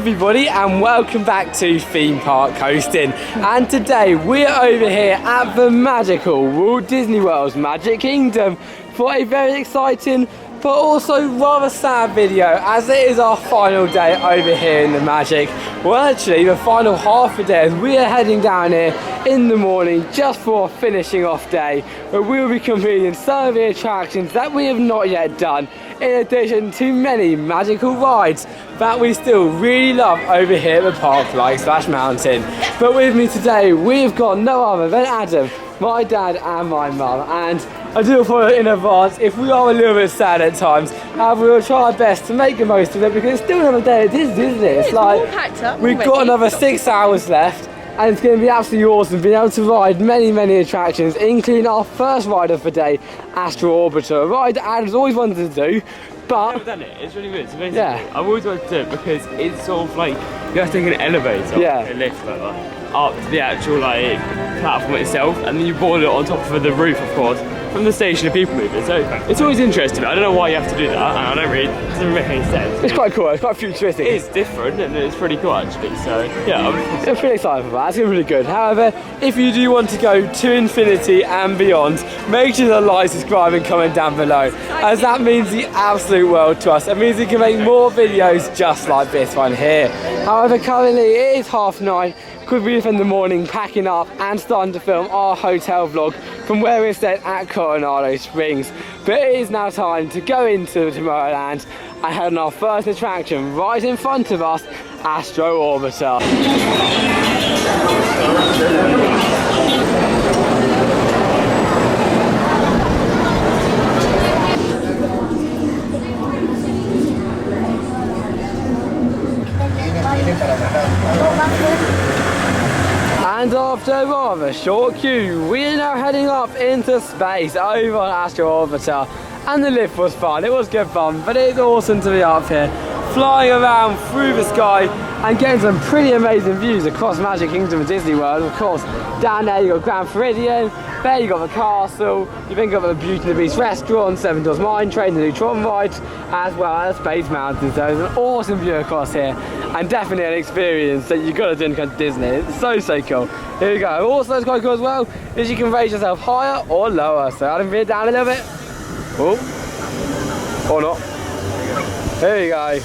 everybody and welcome back to Theme Park Coastin. And today we're over here at the magical Walt Disney World's Magic Kingdom for a very exciting but also rather sad video, as it is our final day over here in the Magic. Well, actually the final half a day, as we are heading down here in the morning just for a finishing off day, where we'll be completing some of the attractions that we have not yet done, in addition to many magical rides that we still really love over here at the park, like Splash Mountain. But with me today we've got no other than Adam, my dad and my mum, and I do apologize in advance if we are a little bit sad at times. However, we'll try our best to make the most of it, because it's still another day at Disney, isn't it? It's like all packed up, we've got another 6 hours left, and it's going to be absolutely awesome being able to ride many attractions, including our first ride of the day, Astro Orbiter, a ride that Adam's always wanted to do. But I've never done it. It's really good. It's amazing. Yeah. I've always wanted to do it because it's sort of like you have to take an elevator, Yeah. a lift, whatever, up to the actual like platform itself, and then you board it on top of the roof, of course, from the station of people moving. So it's always interesting. I don't know why you have to do that, and I don't really. It doesn't make any sense. it's quite cool. It's quite futuristic. It is different, and it's pretty cool actually. So yeah, I'm pretty excited for that. It's going to be really good. However, if you do want to go to infinity and beyond, make sure to like, subscribe and comment down below, as that means the absolute world to us. It means we can make more videos just like this one here. However, currently it is 9:30. Could we spend the morning packing up and starting to film our hotel vlog from where we're staying at Coronado Springs. But it is now time to go into Tomorrowland and head on our first attraction right in front of us, Astro Orbiter. And after a rather short queue, we are now heading up into space over on Astro Orbiter. And the lift was fun, it was good fun, but it's awesome to be up here, flying around through the sky and getting some pretty amazing views across Magic Kingdom and Disney World. Of course, down there you got Grand Floridian, there you got the castle, you've then got the Beauty and the Beast restaurant, Seven Dwarfs Mine Train, the Neutron rides, as well as Space Mountain. So it's an awesome view across here, and definitely an experience that you've got to do when you come to Disney. It's so cool. Here we go. Also, it's quite cool as well, is you can raise yourself higher or lower. So I'll bring it down a little bit. Oh, or not. There you go.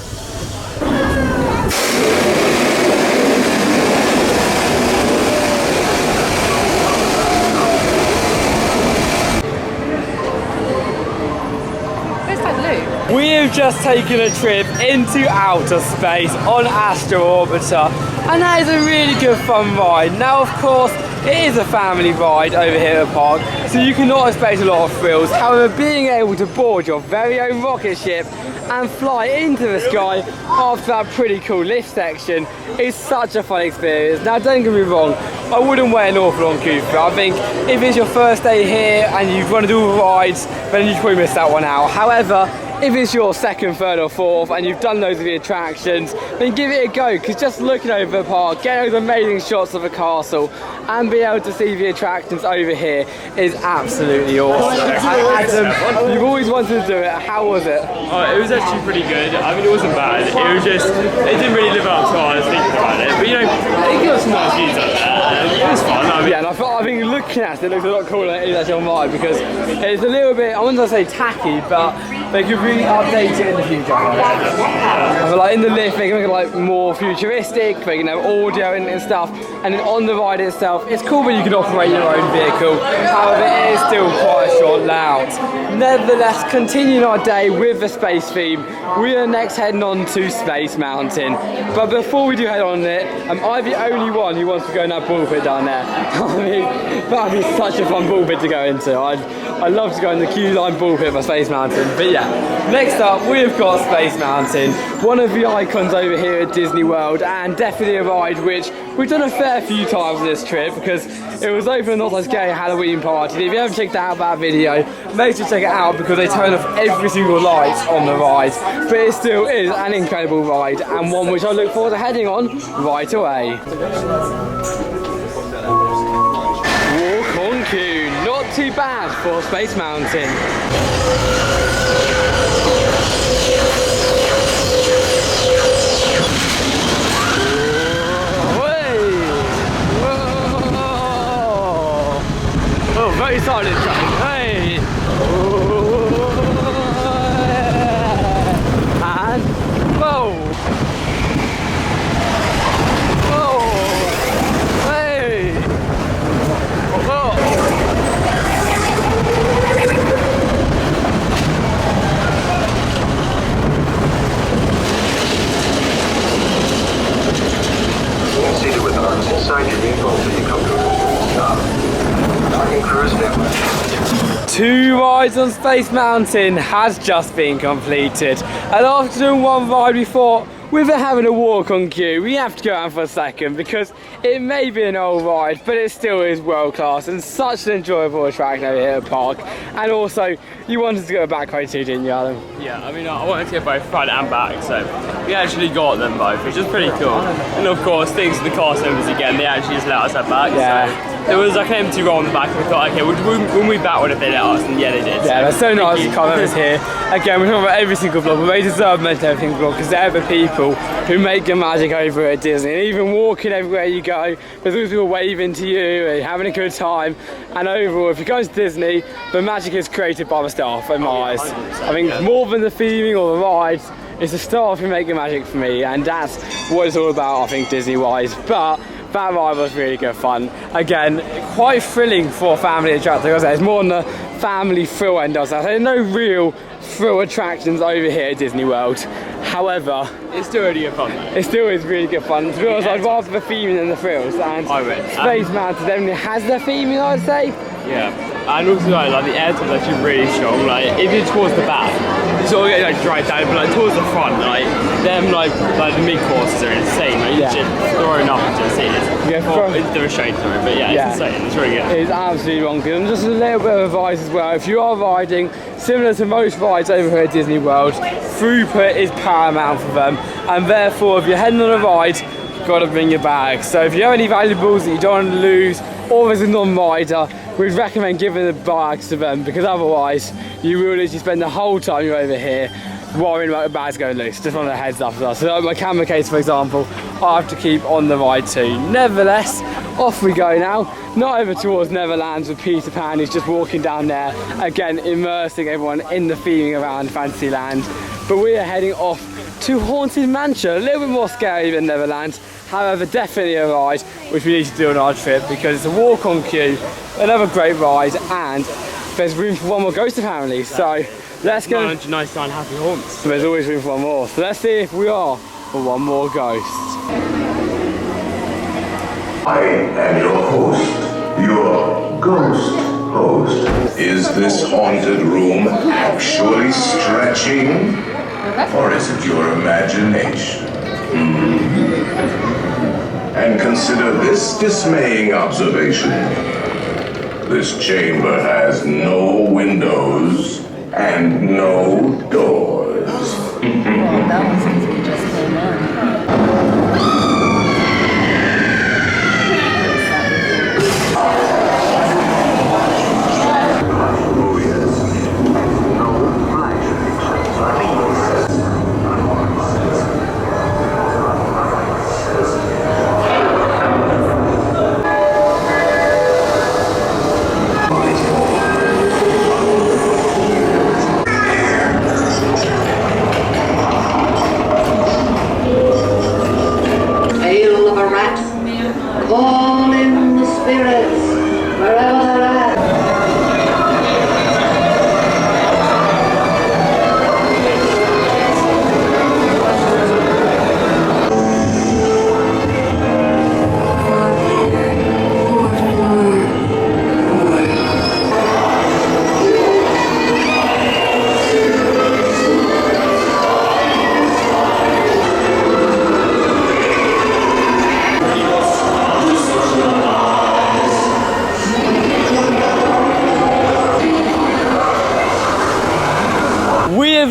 We have just taken a trip into outer space on Astro Orbiter, and that is a really good fun ride. Now, of course, it is a family ride over here at the park, so you cannot expect a lot of thrills. However, being able to board your very own rocket ship and fly into the sky after that pretty cool lift section is such a fun experience. Now, don't get me wrong, I wouldn't wait an awful long queue for it. I think if it's your first day here and you want to do all the rides, then you probably miss that one out. However, if it's your second, third or fourth and you've done loads of the attractions, then give it a go, because just looking over the park, getting those amazing shots of the castle and be able to see the attractions over here is absolutely awesome. Adam, you've always wanted to do it. How was it? Oh, it was actually pretty good. I mean, it wasn't bad. It was just, it didn't really live up to what I was thinking about it. But you know, it got some nice views up there. It was fun. I mean, Yeah, and I think looking at it, it looks a lot cooler than it is actually on mine, because it's a little bit, I wouldn't say tacky, but they could really update it in the future. But like in the lift, they can make it like more futuristic, they can have audio and stuff, and then on the ride itself, it's cool when you can operate your own vehicle. However, it is still quite a short layout. Nevertheless, continuing our day with the space theme, we are next heading on to Space Mountain. But before we do head on it, am I the only one who wants to go in that ball pit down there? I mean, that would be such a fun ball pit to go into. I'd love to go in the queue line ball pit for Space Mountain. But yeah, next up we've got Space Mountain, one of the icons over here at Disney World, and definitely a ride which we've done a fair few times on this trip, because it was open Not So Scary Halloween party. If you haven't checked out that video, make sure to check it out, because they turn off every single light on the ride. But it still is an incredible ride, and one which I look forward to heading on right away. Walk on queue, not too bad for Space Mountain. Two rides on Space Mountain has just been completed, and after doing one ride we thought, with it having a walk on queue, we have to go out for a second because it may be an old ride, but it still is world class and such an enjoyable attraction over here at the park. And also, you wanted to go back way too, didn't you, Adam? Yeah, I mean, I wanted to get both front and back, so we actually got them both, which is pretty cool. And of course, thanks to the cast members again, they actually just let us have back. Yeah. So there was like an empty row on the back, and we thought, okay, we'll move back one if they let us, and yeah, they did. Yeah, that's so nice. The you. cast members here. Again, we're talking about every single vlog, but they deserve mention every single vlog because they're the people who make the magic over at Disney. And even walking everywhere you go, there's always people waving to you and having a good time. And overall, if you go to Disney, the magic is created by the staff in my eyes. I think more than the theming or the rides, it's the staff who make the magic for me, and that's what it's all about, I think, Disney-wise. But that ride was really good fun. Again, quite thrilling for a family attraction. It's more on the family thrill end of that. There's no real thrill attractions over here at Disney World. However, it's still really good fun though. It still is really good fun. To be honest, I'd rather the theming than the thrills. And I would. Space Mountain definitely has the theming, I'd say. Yeah, and also like the air tours actually really strong. Like if you're towards the back, you sort of get like dried down, but like towards the front, like them like the mid courses are insane. Like you're just thrown up into the seats. Yeah, it's the restraint through, but yeah, it's insane. It's really good. It's absolutely wonky. And just a little bit of advice as well. If you are riding, similar to most rides over here at Disney World, throughput is paramount for them, and therefore if you're heading on a ride, you've got to bring your bag. So if you have any valuables that you don't want to lose, or as a non-rider, we'd recommend giving the bags to them, because otherwise you will literally spend the whole time you're over here worrying about the bags going loose. Just on the heads up as well. So like my camera case, for example, I have to keep on the ride too. Nevertheless, off we go now. Not over towards Neverland with Peter Pan, who's just walking down there, again immersing everyone in the theming around Fantasyland. But we are heading off to Haunted Mansion, a little bit more scary than Neverland. However, definitely a ride which we need to do on our trip because it's a walk on queue, another great ride, and there's room for one more ghost apparently. So let's go. 999 happy haunts. So there's always room for one more. So let's see if we are for one more ghost. I am your host, your ghost host. Is this haunted room actually stretching? Or is it your imagination? And consider this dismaying observation. This chamber has no windows and no doors. Well, that was because we just came in. Call in the spirits wherever they're at.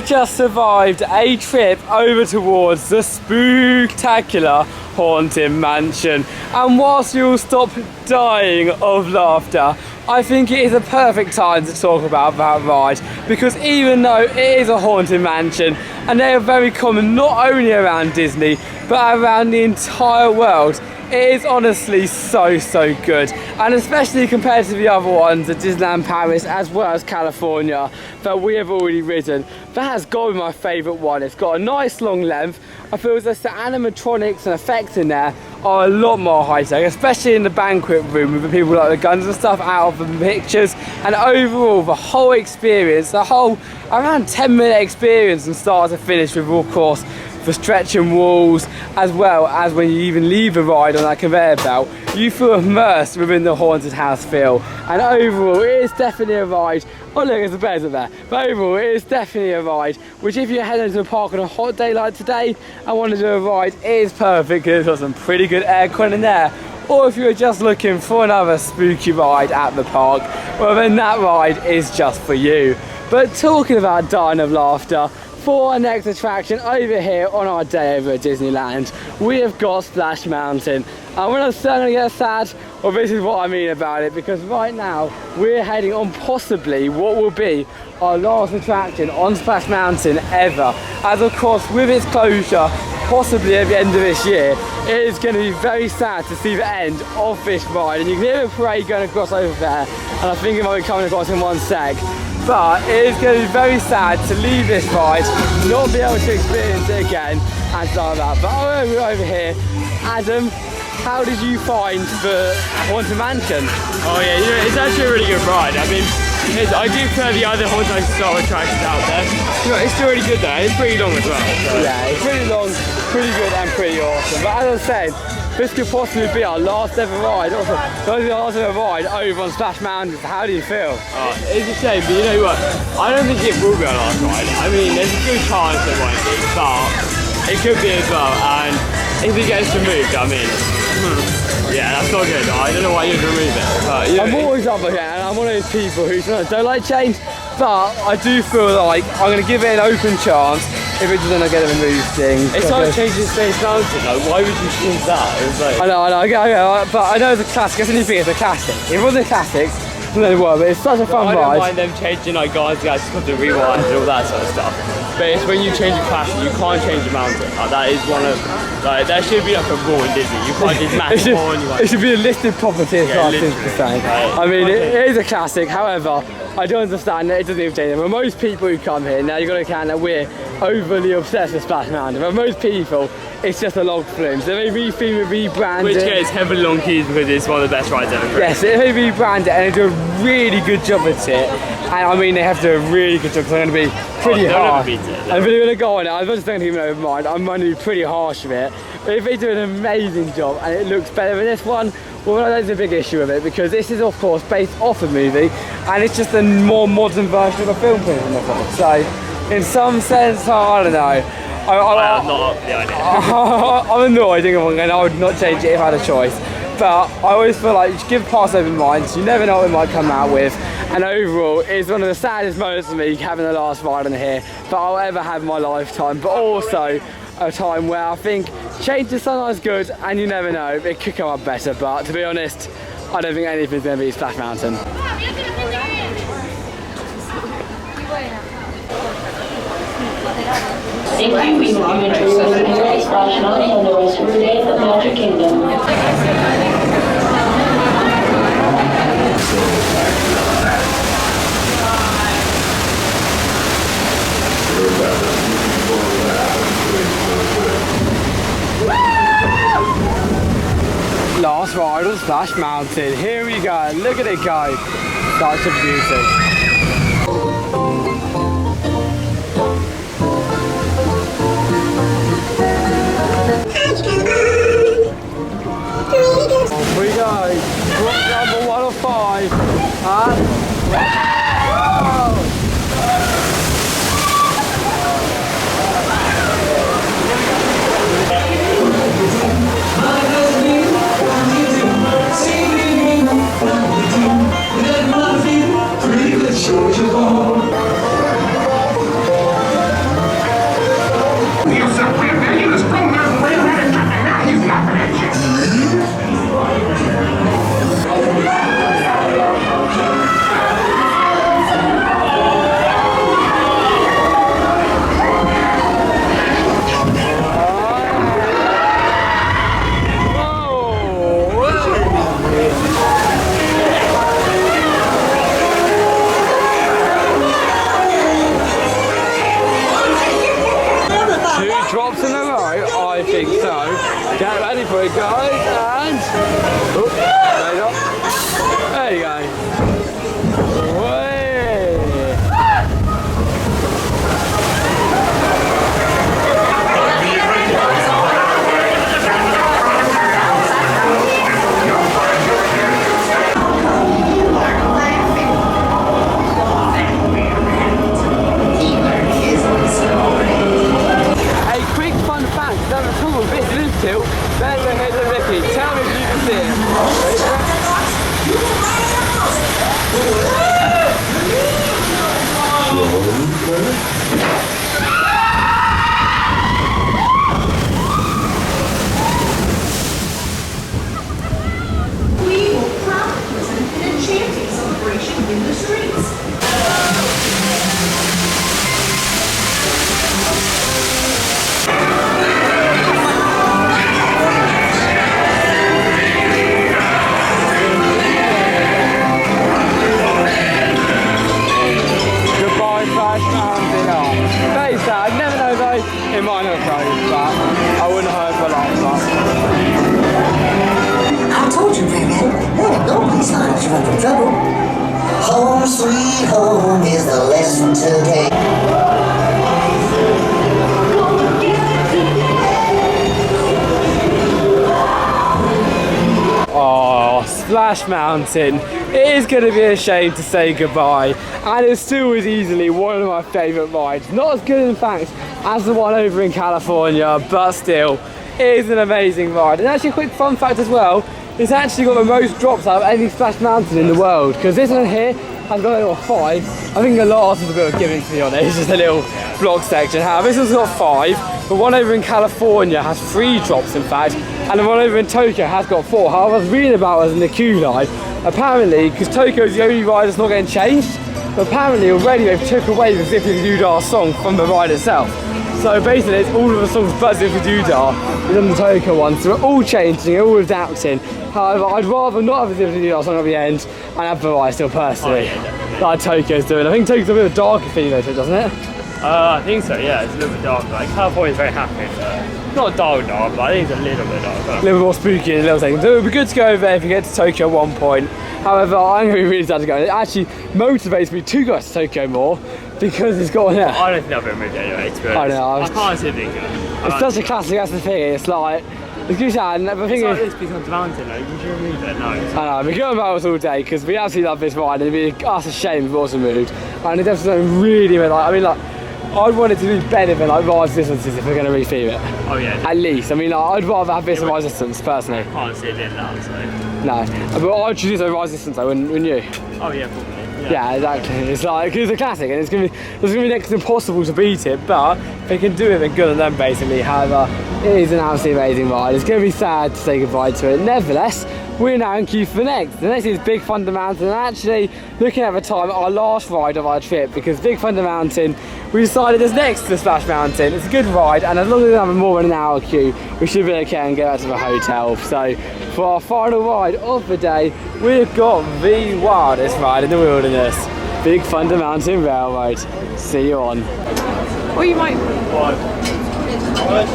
Just survived a trip over towards the spooktacular Haunted Mansion, and whilst you all stop dying of laughter, I think it is a perfect time to talk about that ride, because even though it is a haunted mansion and they are very common not only around Disney but around the entire world, it is honestly so good, and especially compared to the other ones at Disneyland Paris as well as California that we have already ridden, that has got to be my favourite one. It's got a nice long length. I feel as though the animatronics and effects in there are a lot more high-tech, especially in the banquet room with the people like the guns and stuff out of the pictures, and overall the whole experience, the whole around 10-minute experience from start to finish, with of course the stretching walls, as well as when you even leave the ride on that conveyor belt, you feel immersed within the haunted house feel. And overall, it is definitely a ride. Oh look, there's the bears up there. But overall, it is definitely a ride, which if you're heading to a park on a hot day like today and want to do a ride, it is perfect because it's got some pretty good aircon in there. Or if you're just looking for another spooky ride at the park, well then that ride is just for you. But talking about dying of laughter, for our next attraction over here on our day over at Disneyland, we have got Splash Mountain. And when I'm starting to get sad, well this is what I mean about it, because right now we're heading on possibly what will be our last attraction on Splash Mountain ever. As of course with its closure, possibly at the end of this year, it is going to be very sad to see the end of this ride. And you can hear the parade going across over there, and I think it might be coming across in one sec. But it is going to be very sad to leave this ride, not be able to experience it again, and stuff like that. But we're over here. Adam, how did you find the Haunted Mansion? Oh yeah, you know, it's actually a really good ride. I mean, I do prefer the other haunted style attractions out there. You know, it's still really good though. It's pretty long as well. So. Yeah, it's pretty long, pretty good, and pretty awesome. But as I was saying, this could possibly be our last ever ride. Also, our last ever ride over on Splash Mountain. How do you feel? It's a shame, but you know what? I don't think it will be our last ride. I mean, there's a good chance it won't be, but it could be as well. And if it gets removed, I mean, yeah, that's not good. I don't know why you'd remove it. But, you know, I'm always up again, and I'm one of those people who don't like change, but I do feel like I'm going to give it an open chance if it doesn't get a removed thing. It's like changing Space Mountain, like why would you change that? It's like... I know, but I know it's a classic. That's the only thing, it's a classic. If it wasn't a classic, no world, but it's such a fun ride. I don't mind them changing like guys got to rewind and all that sort of stuff. But it's when you change a classic, you can't change a mountain. Like, that is one of, like, there should be like a rule in Disney. You can't just match more and you It should be a listed property as far as things are saying. I mean, it is a classic, however, I do understand that it doesn't even change. For most people who come here, now you've got to account that we're overly obsessed with Splash Mountain. For most people, it's just a log flume. So they may rebrand Which it. gets heavily long queues because it's one of the best rides ever. Yes, they may rebrand it and they do a really good job at it. And I mean, they have to do a really good job because they're going to be pretty harsh. And if they're going to go on it, I was just thinking even over mine, I'm going to be pretty harsh with it. But if they do an amazing job and it looks better than this one, well, that's a big issue with it because this is, of course, based off a movie and it's just a more modern version of a film print. So, in some sense, I don't know. I'm not up the idea. I'm annoyed and I would not change it if I had a choice. But I always feel like you should give pass open minds. You never know what it might come out with. And overall, it's one of the saddest moments for me having the last ride on here that I'll ever have in my lifetime. But also a time where I think change to Sunrise good, and you never know, it could come up better. But to be honest, I don't think anything's going to beat Splash Mountain. Thank you. We will enter your Splash Mountain on the rest of the day at Magic Kingdom. Last ride on Splash Mountain. Here we go. Look at it go. Such a beauty. Here we go. Number 105. Drops in a row, I think so. Get ready for it, guys, and there you go. have a total bit to this tilt. Then go ahead to Ricky. Tell me if you can see We will proudly present an enchanting celebration in the streets. Goodbye, Splash Mountain. Very sad. Never know though. It might not close, but I wouldn't hurt for life. I told you, baby, there ain't no place like you run from trouble. Home sweet home is the lesson today. Oh, Splash Mountain. It is going to be a shame to say goodbye, and it still is easily one of my favourite rides. Not as good in fact as the one over in California, but still, it is an amazing ride. And actually a quick fun fact as well, it's actually got the most drops out of any Splash Mountain in the world, because this one here has got a little 5. I think the last was a bit of giving, to be honest. It's just a little block section. However, this one's got 5. The one over in California has 3 drops in fact, and the one over in Tokyo has got 4. However, I was reading about us in the queue line, apparently, because Tokyo is the only ride that's not getting changed, but apparently already they've took away the Zippy Doodah song from the ride itself. So basically it's all of the songs but Zippy Doodah is on the Tokyo one, so we're all changing, all adapting. However, I'd rather not have a Zippy Doodah song at the end and have the ride still personally, like Tokyo's doing. I think Tokyo's a bit of a darker theme to it, doesn't it? I think so, yeah, it's a little bit darker. Like, California's very happy, so not dark, but I think it's a little bit darker. A little more spooky in a little thing. So it would be good to go over there if you get to Tokyo at one point. However, I'm going to be really sad to go. It actually motivates me to go to Tokyo more because it's got one there. I don't think I've ever moved anyway, to be honest. I know. I can't see it being good. It's such a classic, that's the thing. It's like, it's good sad, and the thing It's like is, this becomes a mountain, like, would you remove it? No. I know, we're going about this all day because we absolutely love this ride, and it'd be us a shame if we also moved. And it's definitely something really, like, I mean, like, I'd want it to be better than like Rise Distances if we're going to refeed it. Oh yeah. At least, I mean, like, I'd rather have this than Rise Distance personally. I can't see it in that, so. No, but I'd choose a Rise Distance though, wouldn't you? Oh yeah, probably. Yeah, exactly. It's like, it's a classic, and it's gonna be next to impossible to beat it. But they can do it, they're good on them basically. However, it is an absolutely amazing ride. It's gonna be sad to say goodbye to it. Nevertheless, we're now in queue for the next. The next is Big Thunder Mountain, and actually, looking at the time, our last ride of our trip, because Big Thunder Mountain, we decided is next to Splash Mountain. It's a good ride, and as long as we have more than an hour queue, we should be okay and get back to the hotel. So, for our final ride of the day, we've got the wildest ride in the wilderness, Big Thunder Mountain Railroad. See you on. Or you might.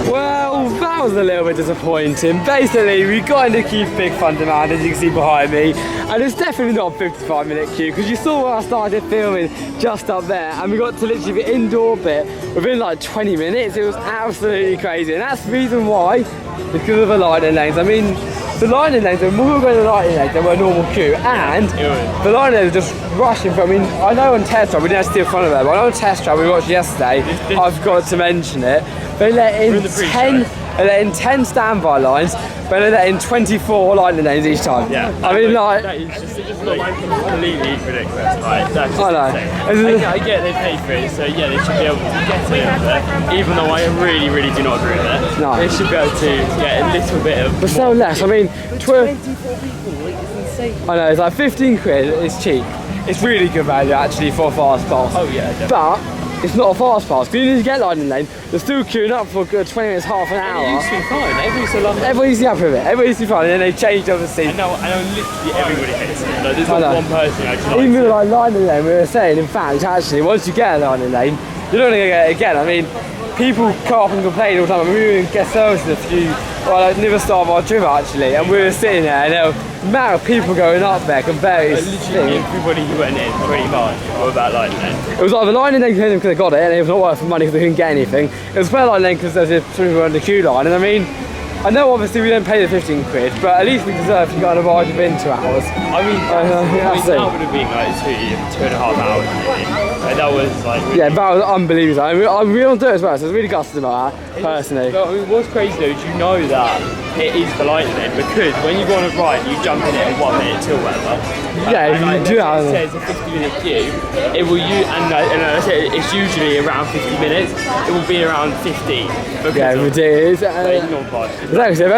Well, that was a little bit disappointing. Basically, we got in the queue for Big Thunder Mountain, as you can see behind me, and it's definitely not a 55-minute queue, because you saw when I started filming just up there, and we got to literally the indoor bit within like 20 minutes. It was absolutely crazy, and that's the reason why, because of the lightning lanes. I mean, the lightning lanes, when we were going to the lightning lanes, they were a normal queue, and the lightning lanes were just rushing for, I mean, I know on test drive, we didn't have to steer in front of them, but I know on test drive we watched yesterday, I've got to mention it, they let in 10 standby lines, but they let in 24 lightning lanes each time. Yeah. I mean, like, that is just like completely ridiculous. Like, that's just I know. insane. I get they pay for it, so yeah, they should be able to get it over there. Even though I really, really do not agree with it. No. They should be able to get a little bit of. but so less, I mean, 24 people, like, it's insane. I know, it's like 15 quid, it's cheap. It's really good value actually for a fast pass. Oh yeah, definitely. But it's not a fast pass, because you need to get lightning lane, they're still queuing up for a good 20 minutes, half an hour. It used to be fine, every so long. Everybody used to be happy with it, everybody used to be fine, and then they changed obviously. I know literally everybody hates it. Like, there's not one person who actually likes Even it. like lightning lane, we were saying, in fact, actually, once you get a lightning lane, you're not going to get it again. I mean, people come up and complain all the time. We were in guest services a few, well, like, near the start of our trip actually, and we were sitting there, and the amount of people going up there compared to Literally everybody who went in pretty much were about lightning lane. it was like the lightning lane because they got it, and it was not worth the money because they couldn't get anything. It was fair lightning lane because there's a people on the queue line, and I mean, I know obviously we don't pay the 15 quid, but at least we deserve to go on a ride within 2 hours. I mean, that would have been like 2.5 hours. Like, that was like really yeah, that was unbelievable. I mean, I'm really on do it as well, so I was really gutted about that, personally. But I mean, what's crazy though is you know that it is for lightning because when you go on a ride, you jump in it in 1 minute till whatever. Yeah, and you do that. It says a 50-minute queue. It will it's usually around 50 minutes. It will be around 50. Yeah, ridiculous. Exactly. So if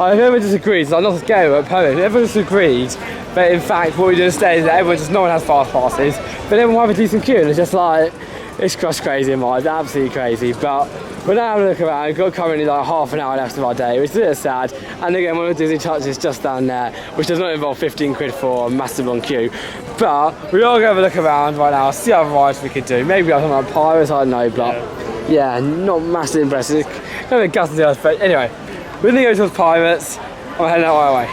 everyone disagrees, I'm not scared of it, perfect. If everyone disagrees, but in fact, what we do instead is that no one has fast passes, but everyone will have a decent queue, and it's just like, it's just crazy in my mind, absolutely crazy. But we're now having a look around. We've got currently like half an hour left of our day, which is a bit sad. And again, one of the Disney touches just down there, which does not involve 15 quid for a massive long queue. But we are going to have a look around right now, see other rides we could do. Maybe we have something like Pirates, I don't know, but yeah, not massively impressive. Kind of a gust to us, but anyway, we're going to go towards Pirates. I'm heading out right away.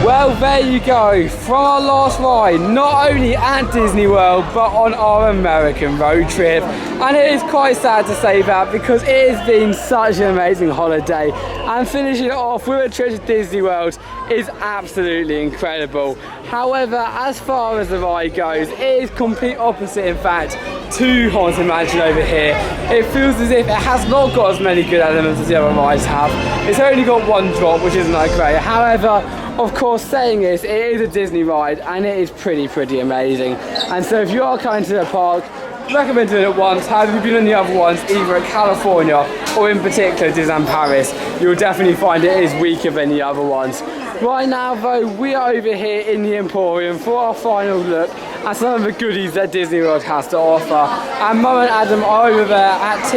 Well, there you go, from our last ride, not only at Disney World, but on our American road trip. And it is quite sad to say that because it has been such an amazing holiday. And finishing it off with a trip to Disney World is absolutely incredible. However, as far as the ride goes, it is complete opposite, in fact, to Haunted Mansion over here. It feels as if it has not got as many good elements as the other rides have. It's only got one drop, which isn't that great. However, of course, saying this, it is a Disney ride and it is pretty amazing. And so if you are coming to the park, recommend doing it once. Have you been on the other ones, either at California or in particular Disneyland Paris, you'll definitely find it is weaker than the other ones. Right now though, we are over here in the Emporium for our final look at some of the goodies that Disney World has to offer. And Mo and Adam are over there at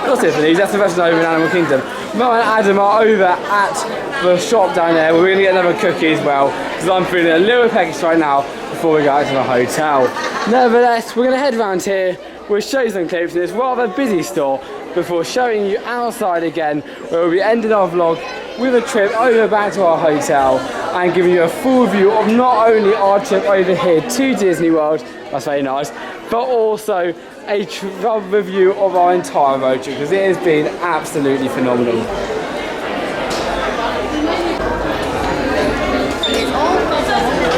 not Tiffany's, that's the restaurant over in Animal Kingdom. Mo and Adam are over at the shop down there where we're going to get another cookie as well, because I'm feeling a little peckish right now before we go out to the hotel. Nevertheless, we're going to head around here, we'll show you some clips in this rather busy store before showing you outside again, where we'll be ending our vlog with a trip over back to our hotel and giving you a full view of not only our trip over here to Disney World, that's very nice, but also a review of our entire road trip, because it has been absolutely phenomenal.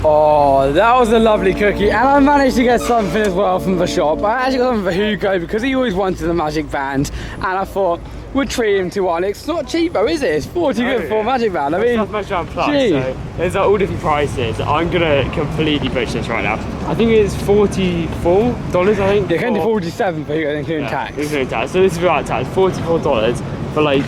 Oh, that was a lovely cookie, and I managed to get something as well from the shop. I actually got something for HUGO because he always wanted a magic band, and I thought we'd treat him to one. It's not cheap though, is it? It's 40 good for a magic band. I mean, it's Magic Band Plus, so there's all different prices. I'm gonna completely butcher this right now. I think it's $44, I think. They can do 47 for HUGO, including tax. Including tax. So this is without tax, $44 for like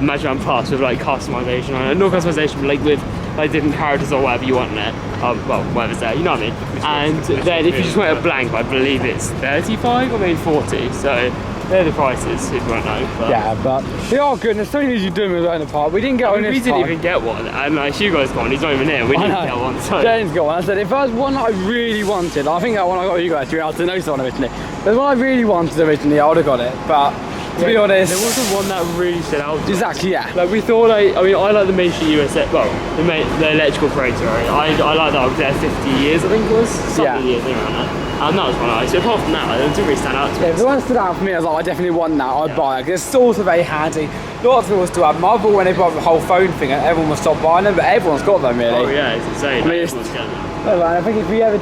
Magic Band Plus with like customization. Not customization, but like with like different characters or whatever you want in it. Well, whatever's there, you know what I mean? And then if you just want a blank, I believe it's 35 or maybe 40. So they're the prices, if you won't know. But yeah, but they are good, and there's so many things you do with in the park. We didn't get one this We didn't time. even get one, and like Hugo's gone, he's not even here. We didn't get one, so. Jaden's got one. I said, if there was one that I really wanted, I think that one I got you guys, I didn't know one originally. There's one I really wanted originally, I would have got it, but to be honest, there wasn't one that really stood out. Exactly, yeah. Like we thought, I like the Main Street USA, well, the electrical operator. I like that. I was there 50 years, I think it was. Something years, I think around that. And that was quite nice. So apart from that, it didn't really stand out to me. Yeah, if the one stood out for me, I was like, I definitely want that. I'd buy it. Because it's also very handy. lots of people still have them. I thought when they brought the whole phone thing, everyone would stop buying them, but everyone's got them really. Oh yeah, it's insane. I mean, Everyone's getting them. Oh, man, I think if you ever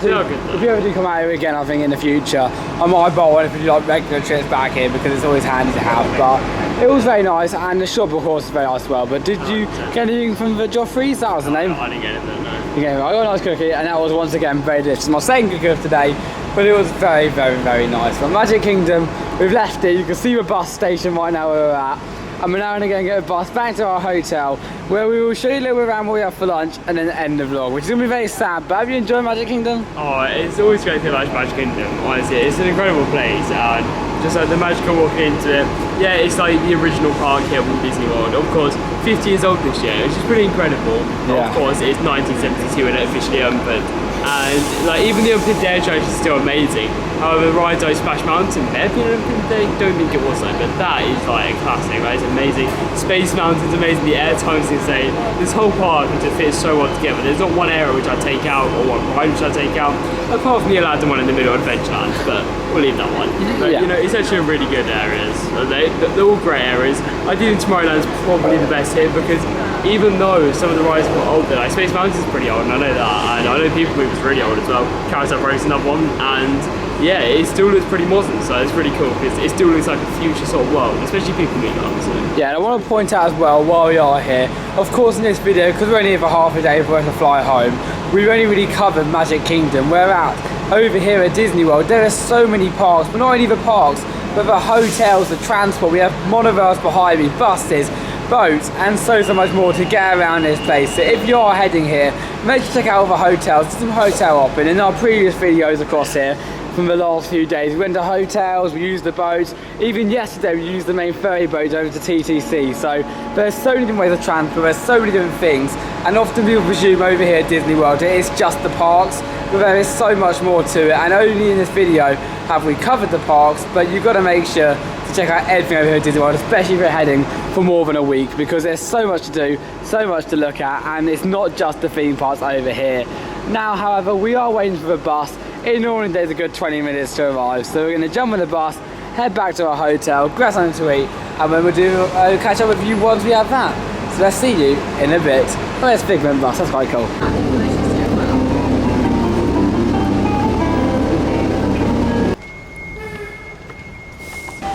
do come out here again, I think in the future, I might buy one if we do like regular trips back here because it's always handy to have. But it was very nice, and the shop of course is very nice as well. But did you get anything from the Joffrey's? That was the name. I didn't get it, no. Okay, I got a nice cookie, and that was once again very delicious. My second cookie of today, but it was very, very, very nice. But Magic Kingdom, we've left it. You can see the bus station right now where we're at. And we're now going to get a bus back to our hotel, where we will show you a little bit around what we have for lunch and then end the vlog, which is going to be very sad. But have you enjoyed Magic Kingdom? Oh, it's always great to like Magic Kingdom, honestly. It's an incredible place, and just like the magical walking into it. Yeah, it's like the original park here at Walt Disney World. Of course, 50 years old this year, which is pretty incredible. Yeah. Of course, it's 1972 when it officially opened. And like even the open day attraction is still amazing. However, the rides like Splash Mountain, there being an open day, don't think it was so, but that is like a classic, right? It's amazing. Space Mountain's amazing, the air time's insane. This whole park just fits so well together. There's not one area which I take out or one ride which I take out, apart from the Aladdin one in the middle of Adventureland, but we'll leave that one. But Yeah. you know, it's actually really good areas. They're all great areas. I do think Tomorrowland's probably the best here because even though some of the rides are older, like Space Mountain's pretty old, and I know that, and I know People Mover's really old as well. Carousel Road's another one, and yeah, it still looks pretty modern, so it's really cool because it still looks like a future sort of world, especially People Mover, obviously. Yeah, and I want to point out as well, while we are here, of course in this video, because we're only here for half a day before we have to fly home, we've only really covered Magic Kingdom. Whereas over here at Disney World, there are so many parks, but not only the parks, but the hotels, the transport. We have monorails behind me, buses, boats, and so much more to get around this place. So if you are heading here, make sure to check out all the hotels. There's some hotel hopping in our previous videos across here from the last few days. We went to hotels, we used the boats. Even yesterday we used the main ferry boat over to TTC. So there's so many different ways of transport, there's so many different things. And often people presume over here at Disney World it is just the parks, but there is so much more to it. And only in this video have we covered the parks, but you've got to make sure to check out everything over here at Disney World, especially if you're heading for more than a week, because there's so much to do, so much to look at, and it's not just the theme parks over here. Now, however, we are waiting for the bus. It normally takes a good 20 minutes to arrive, so we're going to jump on the bus, head back to our hotel, grab something to eat, and then we'll catch up with you once we have that. So let's see you in a bit. Oh, it's Figment bus, that's quite cool.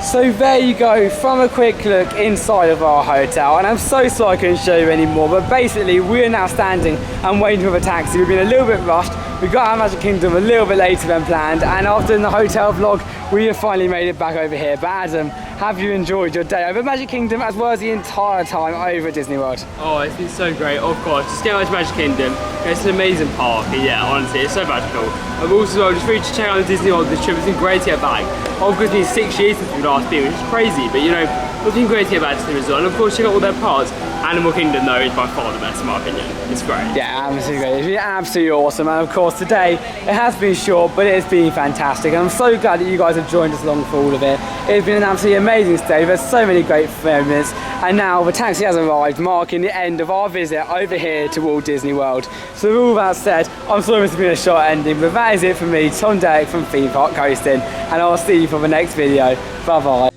So there you go, from a quick look inside of our hotel, and I'm so sorry I couldn't show you anymore, but basically we are now standing and waiting for the taxi. We've been a little bit rushed, we got out of Magic Kingdom a little bit later than planned, and after the hotel vlog we have finally made it back over here. But Adam, have you enjoyed your day over at Magic Kingdom as well as the entire time over at Disney World? Oh, it's been so great, of course. Just get back to Magic Kingdom. It's an amazing park, and yeah, honestly, it's so magical. I've also just really check out the Disney World this trip. It's been great to get back. Of course, it's been 6 years since we last been, which is crazy, but you know, it's been great to get back to the resort. And of course, check out all their parks. Animal Kingdom, though, is by far the best, in my opinion. It's great. Yeah, absolutely great. It's been absolutely awesome. And of course, today, it has been short, but it has been fantastic. And I'm so glad that you guys have joined us along for all of it. It's been an absolutely amazing stay. There's so many great moments. And now the taxi has arrived, marking the end of our visit over here to Walt Disney World. So with all that said, I'm sorry this has been a short ending, but that is it for me, Tom Derrick from Theme Park Coastin. And I'll see you for the next video. Bye bye.